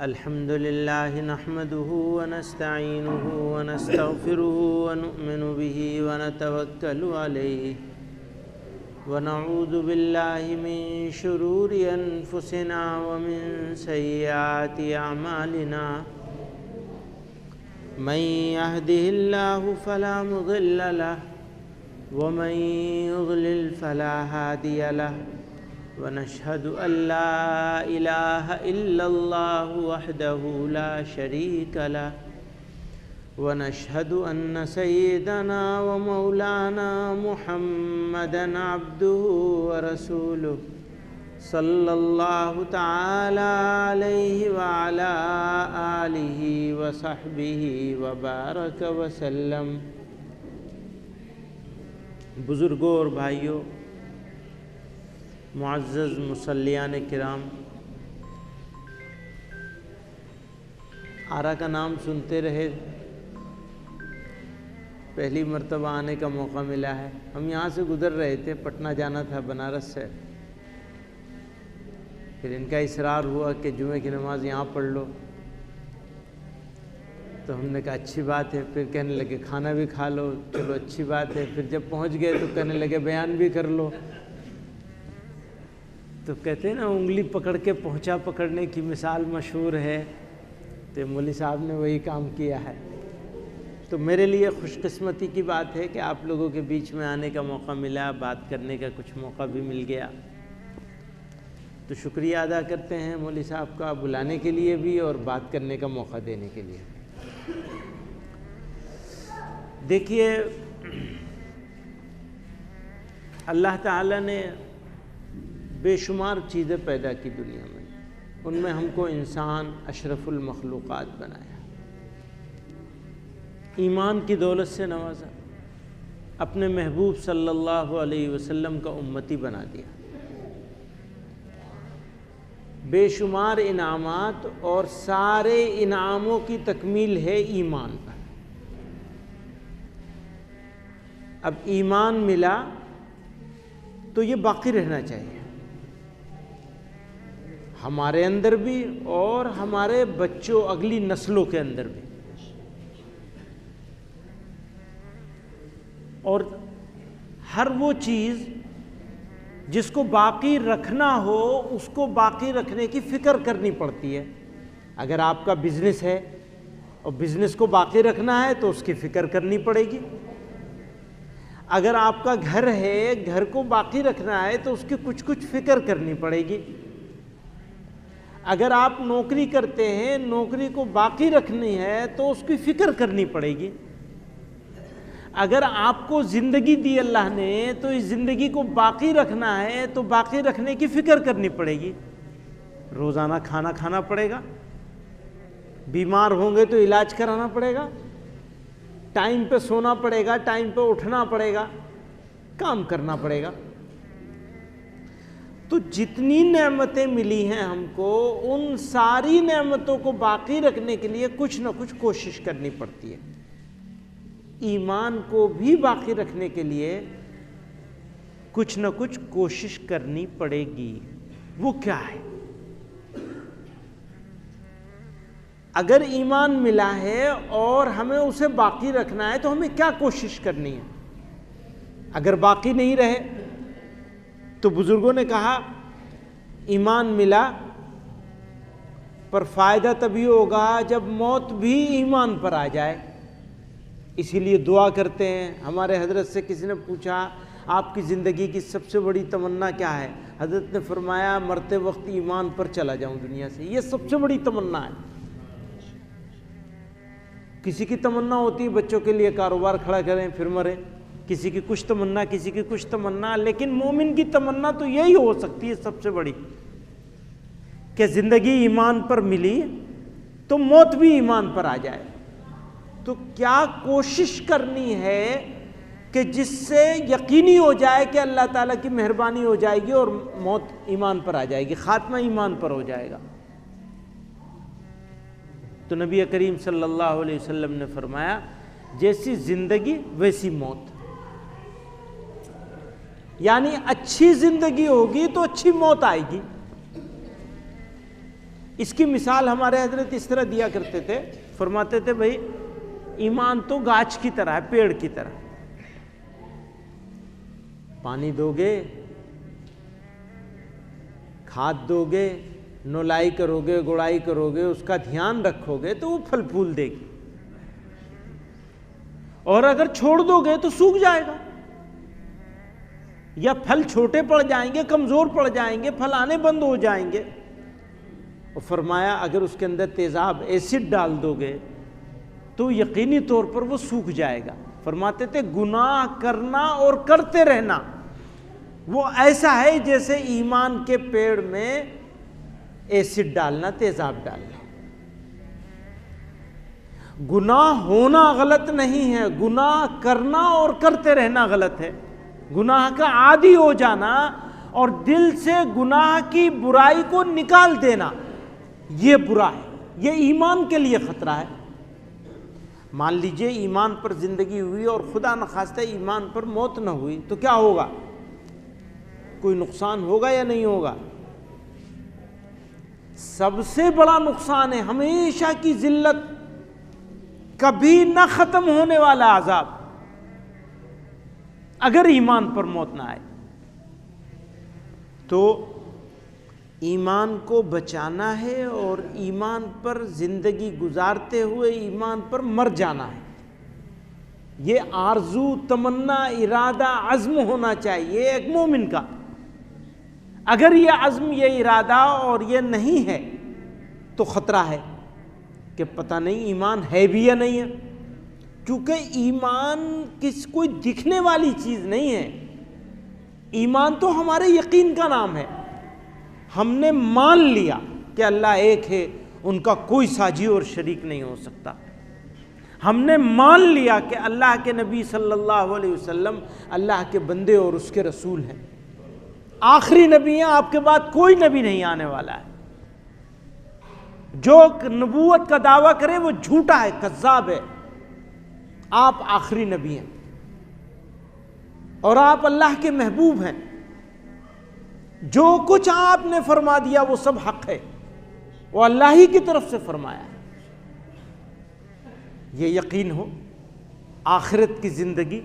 अल्हम्दुलिल्लाह नहमदुहु व नस्तईनुहु व नस्तगफिरुहु व नु'मिनु बिही व नतवक्कलु अलैहि व नऊज़ु बिल्लाहि मिन शुरूरि अनफुसिना व मिन सय्यिआति अअमालिना मन यहदिहिल्लाहु फला मुज़िल्ल लहु व मन युज़लिल फला हादिय लहु वनशहदु अल्ला इलाहा इल्लल्लाहु वहदहु ला शरीक लहु वनशहदु अन्न सय्यदना व मौलाना मुहम्मदन अब्दुहु व रसूलुहु सल्लल्लाहु तआला अलैहि व अला आलिहि व सहबिहि व बारक व सल्लम। बुज़ुर्गों और भाइयों, मुअज़्ज़ज़ मुसल्लियान किराम, आरा का नाम सुनते रहे, पहली मर्तबा आने का मौका मिला है। हम यहाँ से गुज़र रहे थे, पटना जाना था बनारस से। फिर इनका इसरार हुआ कि जुमे की नमाज़ यहाँ पढ़ लो, तो हमने कहा अच्छी बात है। फिर कहने लगे खाना भी खा लो, चलो अच्छी बात है। फिर जब पहुँच गए तो कहने लगे बयान भी कर लो। तो कहते हैं ना, उंगली पकड़ के पहुंचा पकड़ने की मिसाल मशहूर है, तो मौलवी साहब ने वही काम किया है। तो मेरे लिए खुशकिस्मती की बात है कि आप लोगों के बीच में आने का मौका मिला, बात करने का कुछ मौका भी मिल गया। तो शुक्रिया अदा करते हैं मौलवी साहब का, बुलाने के लिए भी और बात करने का मौका देने के लिए। देखिए, अल्लाह ताला ने बेशुमार चीज़ें पैदा की दुनिया में, उनमें हमको इंसान अशरफुल मखलूक़ात बनाया, ईमान की दौलत से नवाजा, अपने महबूब सल्लल्लाहु अलैहि वसल्लम का उम्मती बना दिया। बेशुमार इनामात और सारे इनामों की तकमील है ईमान पर। अब ईमान मिला तो ये बाकी रहना चाहिए हमारे अंदर भी और हमारे बच्चों, अगली नस्लों के अंदर भी। और हर वो चीज़ जिसको बाकी रखना हो, उसको बाकी रखने की फ़िक्र करनी पड़ती है। अगर आपका बिजनेस है और बिजनेस को बाकी रखना है तो उसकी फ़िक्र करनी पड़ेगी। अगर आपका घर है, घर को बाकी रखना है तो उसकी कुछ कुछ फ़िक्र करनी पड़ेगी। अगर आप नौकरी करते हैं, नौकरी को बाकी रखनी है तो उसकी फ़िक्र करनी पड़ेगी। अगर आपको ज़िंदगी दी अल्लाह ने तो इस ज़िंदगी को बाकी रखना है तो बाकी रखने की फ़िक्र करनी पड़ेगी। रोज़ाना खाना खाना पड़ेगा, बीमार होंगे तो इलाज कराना पड़ेगा, टाइम पे सोना पड़ेगा, टाइम पे उठना पड़ेगा, काम करना पड़ेगा। तो जितनी नेमतें मिली हैं हमको, उन सारी नेमतों को बाकी रखने के लिए कुछ ना कुछ कोशिश करनी पड़ती है। ईमान को भी बाकी रखने के लिए कुछ ना कुछ कोशिश करनी पड़ेगी। वो क्या है? अगर ईमान मिला है और हमें उसे बाकी रखना है तो हमें क्या कोशिश करनी है? अगर बाकी नहीं रहे तो बुजुर्गों ने कहा ईमान मिला पर फ़ायदा तभी होगा जब मौत भी ईमान पर आ जाए। इसीलिए दुआ करते हैं। हमारे हजरत से किसी ने पूछा आपकी ज़िंदगी की सबसे बड़ी तमन्ना क्या है? हजरत ने फरमाया मरते वक्त ईमान पर चला जाऊं दुनिया से, ये सबसे बड़ी तमन्ना है। किसी की तमन्ना होती है बच्चों के लिए कारोबार खड़ा करें फिर मरें, किसी की कुछ तमन्ना, किसी की कुछ तमन्ना, लेकिन मोमिन की तमन्ना तो यही हो सकती है सबसे बड़ी कि ज़िंदगी ईमान पर मिली तो मौत भी ईमान पर आ जाए। तो क्या कोशिश करनी है कि जिससे यकीनी हो जाए कि अल्लाह ताला की मेहरबानी हो जाएगी और मौत ईमान पर आ जाएगी, ख़ात्मा ईमान पर हो जाएगा। तो नबी करीम सल्लल्लाहु अलैहि वसल्लम ने फरमाया जैसी ज़िंदगी वैसी मौत। यानी अच्छी जिंदगी होगी तो अच्छी मौत आएगी, इसकी मिसाल हमारे हजरत इस तरह दिया करते थे, फरमाते थे भाई ईमान तो गाछ की तरह है, पेड़ की तरह, पानी दोगे, खाद दोगे, नौलाई करोगे, गुड़ाई करोगे, उसका ध्यान रखोगे तो वो फल फूल देगी, और अगर छोड़ दोगे तो सूख जाएगा, या फल छोटे पड़ जाएंगे, कमजोर पड़ जाएंगे, फल आने बंद हो जाएंगे। और फरमाया अगर उसके अंदर तेजाब एसिड डाल दोगे तो यकीनी तौर पर वो सूख जाएगा। फरमाते थे गुनाह करना और करते रहना वो ऐसा है जैसे ईमान के पेड़ में एसिड डालना, तेजाब डालना। गुनाह होना गलत नहीं है, गुनाह करना और करते रहना गलत है। गुनाह का आदी हो जाना और दिल से गुनाह की बुराई को निकाल देना, ये बुरा है, ये ईमान के लिए खतरा है। मान लीजिए ईमान पर जिंदगी हुई और खुदा न खास्ता ईमान पर मौत न हुई तो क्या होगा? कोई नुकसान होगा या नहीं होगा? सबसे बड़ा नुकसान है हमेशा की जिल्लत, कभी ना खत्म होने वाला अजाब, अगर ईमान पर मौत ना आए। तो ईमान को बचाना है और ईमान पर जिंदगी गुजारते हुए ईमान पर मर जाना है। ये आरजू, तमन्ना, इरादा, अज़्म होना चाहिए एक मोमिन का। अगर ये अज़्म, ये इरादा और ये नहीं है तो ख़तरा है कि पता नहीं ईमान है भी या नहीं है, क्योंकि ईमान कोई दिखने वाली चीज़ नहीं है। ईमान तो हमारे यकीन का नाम है। हमने मान लिया कि अल्लाह एक है, उनका कोई साझी और शरीक नहीं हो सकता। हमने मान लिया कि अल्लाह के नबी सल्लल्लाहु अलैहि वसल्लम अल्लाह के बंदे और उसके रसूल हैं, आखिरी नबी हैं, आपके बाद कोई नबी नहीं आने वाला है। जो नबूवत का दावा करे वो झूठा है, कज़्ज़ाब है। आप आखिरी नबी हैं और आप अल्लाह के महबूब हैं। जो कुछ आपने फरमा दिया वो सब हक है, वो अल्लाह ही की तरफ से फरमाया है। ये यकीन हो, आखिरत की जिंदगी,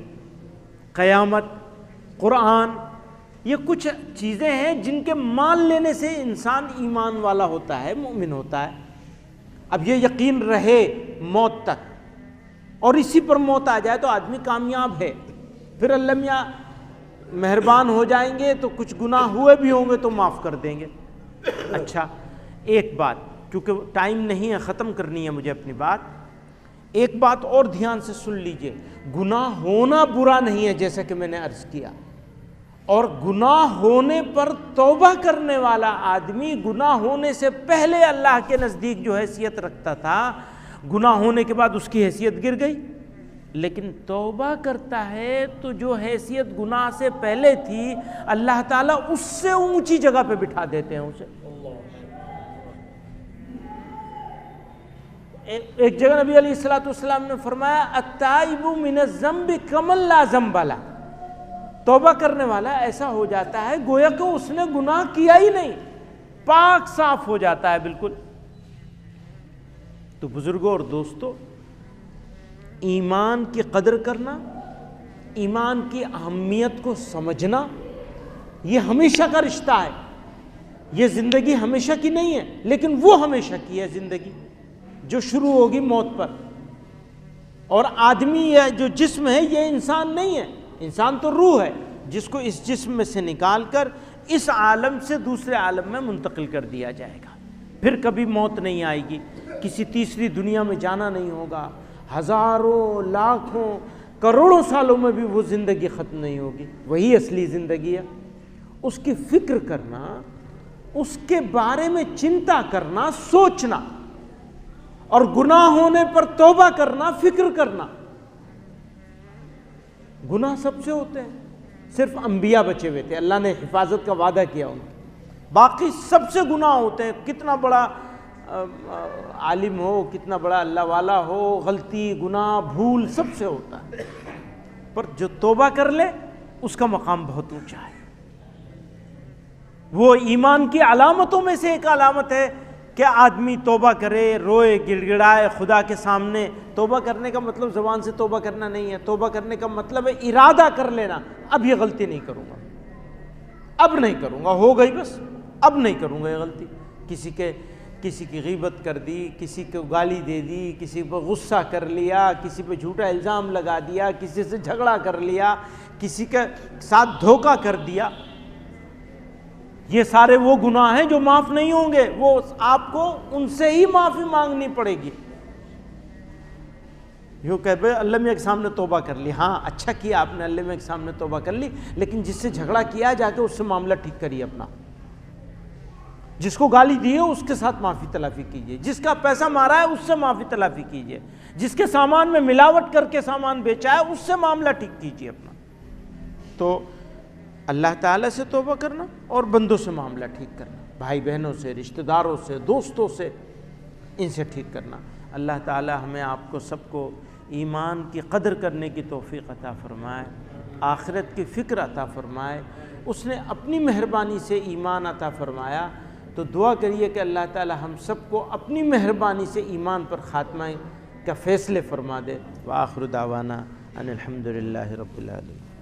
क़यामत, कुरान, ये कुछ चीज़ें हैं जिनके मान लेने से इंसान ईमान वाला होता है, मोमिन होता है। अब ये यकीन रहे मौत तक, और इसी पर मौत आ जाए तो आदमी कामयाब है। फिर अल्लाह मियां मेहरबान हो जाएंगे तो कुछ गुनाह हुए भी होंगे तो माफ़ कर देंगे। अच्छा, एक बात, क्योंकि टाइम नहीं है, ख़त्म करनी है मुझे अपनी बात, एक बात और ध्यान से सुन लीजिए। गुनाह होना बुरा नहीं है जैसा कि मैंने अर्ज़ किया, और गुनाह होने पर तौबा करने वाला आदमी गुनाह होने से पहले अल्लाह के नज़दीक जो हैसियत रखता था, गुनाह होने के बाद उसकी हैसियत गिर गई। लेकिन तौबा करता है तो जो हैसियत गुनाह से पहले थी अल्लाह ताला उससे ऊंची जगह पे बिठा देते हैं उसे। एक जगह नबी अलैहिस्सलाम ने फरमाया अत्ताइबु मिनज़ ज़म्बि कमन ला ज़म्ब ला, तौबा करने वाला ऐसा हो जाता है गोया कि उसने गुनाह किया ही नहीं, पाक साफ हो जाता है बिल्कुल। तो बुजुर्गों और दोस्तों, ईमान की कदर करना, ईमान की अहमियत को समझना, ये हमेशा का रिश्ता है। ये ज़िंदगी हमेशा की नहीं है, लेकिन वो हमेशा की है ज़िंदगी जो शुरू होगी मौत पर। और आदमी या जो जिस्म है ये इंसान नहीं है, इंसान तो रूह है जिसको इस जिस्म में से निकाल कर इस आलम से दूसरे आलम में मुंतकिल कर दिया जाएगा। फिर कभी मौत नहीं आएगी, किसी तीसरी दुनिया में जाना नहीं होगा, हज़ारों, लाखों, करोड़ों सालों में भी वो ज़िंदगी ख़त्म नहीं होगी। वही असली ज़िंदगी है। उसकी फ़िक्र करना, उसके बारे में चिंता करना, सोचना, और गुनाह होने पर तौबा करना, फ़िक्र करना। गुनाह सबसे होते हैं, सिर्फ अंबिया बचे हुए थे, अल्लाह ने हिफाजत का वादा किया उनकी। बाकी सबसे गुनाह होते हैं, कितना बड़ा आलिम हो, कितना बड़ा अल्लाह वाला हो, गलती, गुनाह, भूल सबसे होता है। पर जो तौबा कर ले उसका मकाम बहुत ऊंचा है। वो ईमान की अलामतों में से एक अलामत है क्या आदमी तौबा करे, रोए, गिड़गिड़ाए खुदा के सामने। तौबा करने का मतलब ज़बान से तौबा करना नहीं है। तौबा करने का मतलब है इरादा कर लेना, अब ये गलती नहीं करूँगा, अब नहीं करूँगा, हो गई बस, अब नहीं करूँगा ये गलती। किसी की गीबत कर दी, किसी को गाली दे दी, किसी पर गुस्सा कर लिया, किसी पे झूठा इल्ज़ाम लगा दिया, किसी से झगड़ा कर लिया, किसी के साथ धोखा कर दिया, ये सारे वो गुनाह हैं जो माफ़ नहीं होंगे, वो आपको उनसे ही माफ़ी मांगनी पड़ेगी। यूँ कह भाई अल्लाह मियाँ के सामने तौबा कर ली, हाँ अच्छा किया आपने, अल्लाह मियाँ के सामने तौबा कर ली, लेकिन जिससे झगड़ा किया जाके उससे मामला ठीक करिए अपना। जिसको गाली दी है उसके साथ माफ़ी तलाफ़ी कीजिए, जिसका पैसा मारा है उससे माफ़ी तलाफ़ी कीजिए, जिसके सामान में मिलावट करके सामान बेचा है उससे मामला ठीक कीजिए अपना। तो अल्लाह ताला से तौबा करना और बंदों से मामला ठीक करना, भाई बहनों से, रिश्तेदारों से, दोस्तों से, इनसे ठीक करना। अल्लाह ताला हमें आपको सबको ईमान की कदर करने की तौफ़ीक़ अता फ़रमाए, आखिरत की फ़िक्र अता फ़रमाए। उसने अपनी मेहरबानी से ईमान अता फ़रमाया, तो दुआ करिए कि अल्लाह ताला हम सबको अपनी मेहरबानी से ईमान पर ख़ात्मा का फ़ैसले फ़रमा दे। व आखिर दावाना अनिल हम्दुलिल्लाहि रब्बिल आलमीन।